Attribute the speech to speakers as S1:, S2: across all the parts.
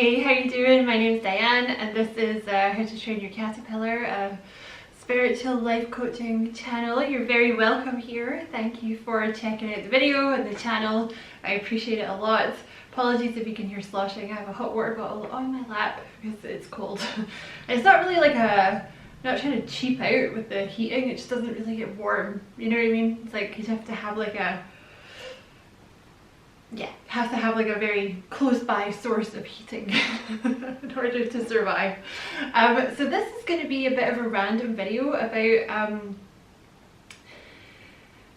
S1: Hey, how you doing? My name's Diane and this is How to Train Your Caterpillar, a spiritual life coaching channel. You're very welcome here. Thank you for checking out the video and the channel. I appreciate it a lot. Apologies if you can hear sloshing. I have a hot water bottle on my lap because it's cold. It's not really like I'm not trying to cheap out with the heating, it just doesn't really get warm. You know what I mean? It's like you have to have like a a very close by source of heating in order to survive. So this is going to be a bit of a random video about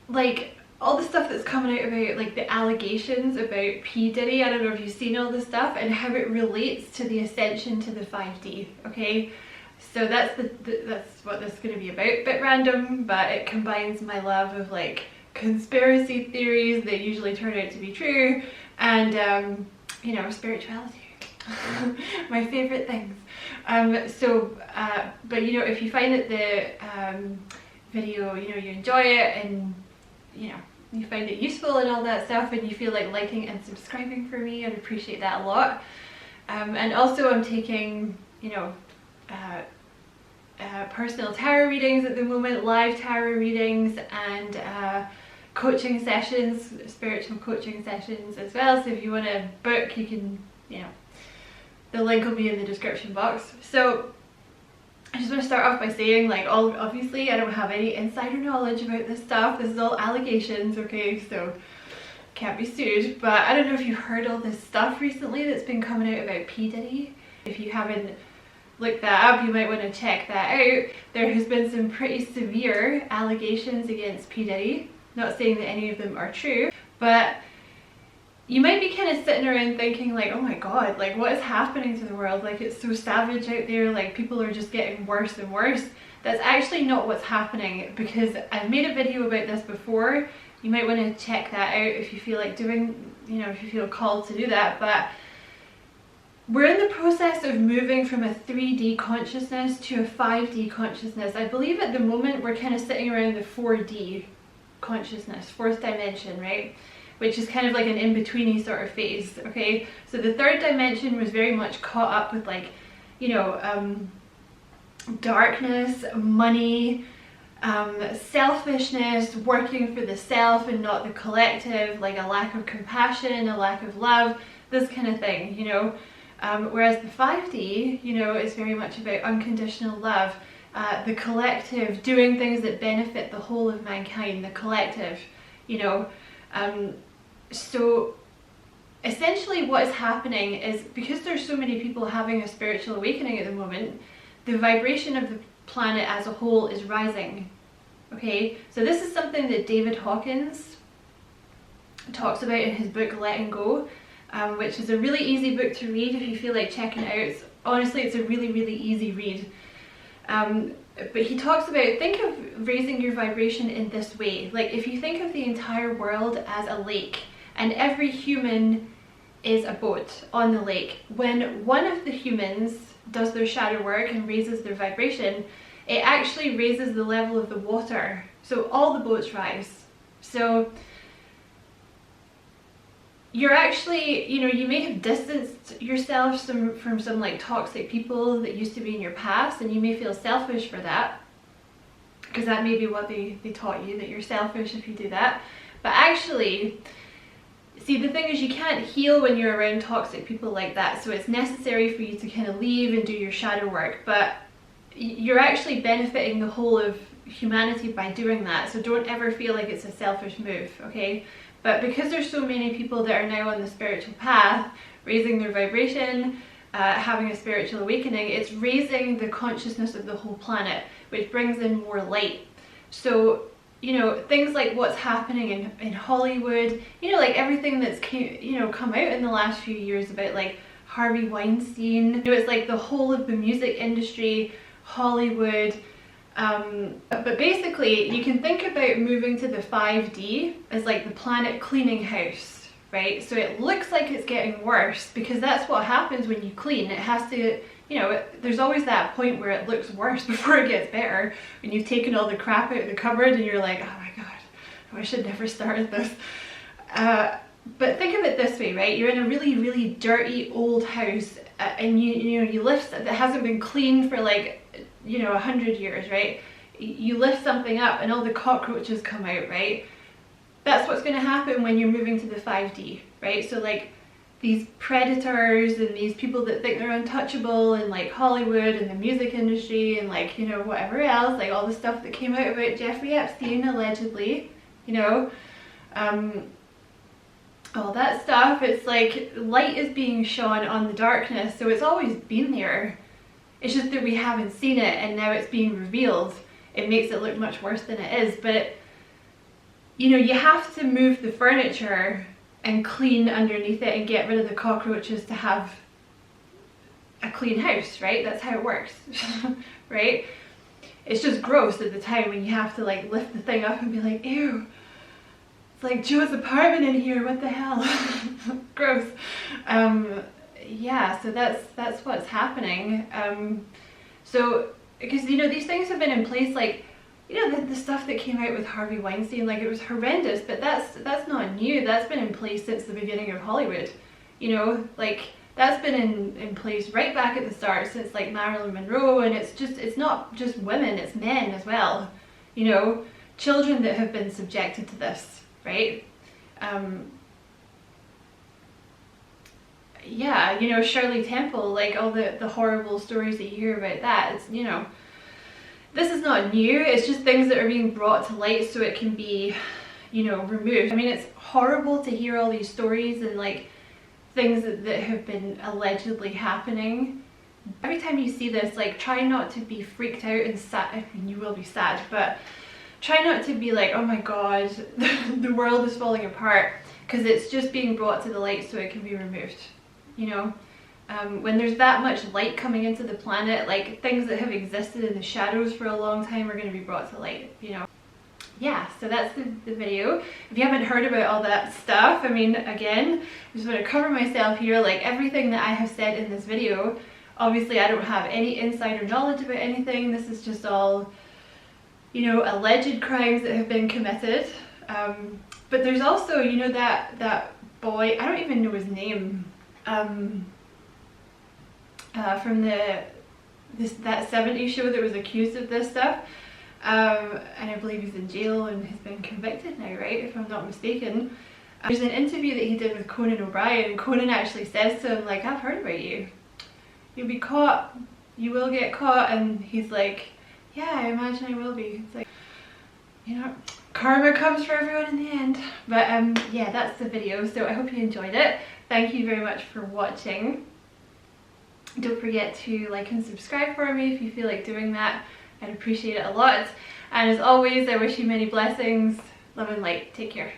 S1: like all the stuff that's coming out about like the allegations about P. Diddy. I don't know if you've seen all this stuff and how it relates to the Ascension to the 5D. Okay, so that's what this is going to be about. Bit random, but it combines my love of like conspiracy theories that usually turn out to be true, and you know, spirituality. My favorite things. But you know, if you find that the video, you know, you enjoy it and you know you find it useful and all that stuff, and you feel like liking and subscribing for me, I'd appreciate that a lot. And also I'm taking, you know, personal tarot readings at the moment, live tarot readings, and coaching sessions, spiritual coaching sessions as well. So if you want to book, you can, you know, the link will be in the description box. So I just want to start off by saying, like, obviously I don't have any insider knowledge about this stuff. This is all allegations, okay, so can't be sued. But I don't know if you've heard all this stuff recently that's been coming out about P. Diddy. If you haven't looked that up, you might want to check that out. There has been some pretty severe allegations against P. Diddy. Not saying that any of them are true, but you might be kind of sitting around thinking like, oh my god, like what is happening to the world? Like it's so savage out there, like people are just getting worse and worse. That's actually not what's happening, because I've made a video about this before. You might want to check that out if you feel like doing, you know, if you feel called to do that. But we're in the process of moving from a 3D consciousness to a 5D consciousness. I believe at the moment we're kind of sitting around the 4D consciousness, fourth dimension, right? Which is kind of like an in-betweeny sort of phase, okay? So the third dimension was very much caught up with like, you know, darkness, money, selfishness, working for the self and not the collective, like a lack of compassion, a lack of love, this kind of thing, you know? Whereas the 5D, you know, is very much about unconditional love, the collective, doing things that benefit the whole of mankind, the collective, you know. So essentially what is happening is, because there's so many people having a spiritual awakening at the moment, the vibration of the planet as a whole is rising, okay? So this is something that David Hawkins talks about in his book Letting Go, which is a really easy book to read if you feel like checking it out. Honestly, it's a really, really easy read. But he talks about, think of raising your vibration in this way. Like if you think of the entire world as a lake and every human is a boat on the lake, when one of the humans does their shadow work and raises their vibration, it actually raises the level of the water. So all the boats rise. So you're actually, you know, you may have distanced yourself from some like toxic people that used to be in your past, and you may feel selfish for that, because that may be what they taught you, that you're selfish if you do that. But actually, see, the thing is, you can't heal when you're around toxic people like that, so it's necessary for you to kind of leave and do your shadow work, but you're actually benefiting the whole of humanity by doing that, so don't ever feel like it's a selfish move, okay? But because there's so many people that are now on the spiritual path, raising their vibration, having a spiritual awakening, it's raising the consciousness of the whole planet, which brings in more light. So, you know, things like what's happening in Hollywood, you know, like everything that's come out in the last few years about like Harvey Weinstein, you know, it's like the whole of the music industry, Hollywood. But basically you can think about moving to the 5D as like the planet cleaning house, right? So it looks like it's getting worse because that's what happens when you clean. It has to, you know, there's always that point where it looks worse before it gets better, when you've taken all the crap out of the cupboard and you're like, oh my god, I should never started this. But think of it this way, right? You're in a really, really dirty old house and you lift that hasn't been cleaned for like 100 years, right? You lift something up and all the cockroaches come out, right? That's what's going to happen when you're moving to the 5D, right? So like these predators and these people that think they're untouchable in like Hollywood and the music industry and like whatever else, like all the stuff that came out about Jeffrey Epstein allegedly, all that stuff. It's like light is being shone on the darkness, so it's always been there. It's just that we haven't seen it and now it's being revealed. It makes it look much worse than it is. But you have to move the furniture and clean underneath it and get rid of the cockroaches to have a clean house, right? That's how it works. Right? It's just gross at the time when you have to like lift the thing up and be like, ew, it's like Joe's apartment in here, what the hell? Gross. Yeah, so that's what's happening. So because these things have been in place, like the stuff that came out with Harvey Weinstein, like it was horrendous, but that's not new. That's been in place since the beginning of Hollywood. Like that's been in place right back at the start, since like Marilyn Monroe, and it's not just women, it's men as well. Children that have been subjected to this, right? Yeah, Shirley Temple, like all the horrible stories that you hear about that, it's this is not new, it's just things that are being brought to light so it can be removed. I mean, it's horrible to hear all these stories and like things that have been allegedly happening. Every time you see this, like try not to be freaked out and sad. I mean, you will be sad, but try not to be like, oh my god, the world is falling apart, because it's just being brought to the light so it can be removed. When there's that much light coming into the planet, like things that have existed in the shadows for a long time are going to be brought to light, Yeah, so that's the video. If you haven't heard about all that stuff, I mean, again, I just want to cover myself here, like everything that I have said in this video, obviously I don't have any insider knowledge about anything. This is just all, alleged crimes that have been committed. But there's also, that boy, I don't even know his name, from that 70s show that was accused of this stuff, and I believe he's in jail and has been convicted now, right, if I'm not mistaken. There's an interview that he did with Conan O'Brien, and Conan actually says to him, like, I've heard about you, you'll be caught, you will get caught, and he's like, yeah, I imagine I will be. It's like, karma comes for everyone in the end. But yeah, that's the video, so I hope you enjoyed it. Thank you very much for watching. Don't forget to like and subscribe for me if you feel like doing that. I'd appreciate it a lot. And as always, I wish you many blessings, love and light. Take care.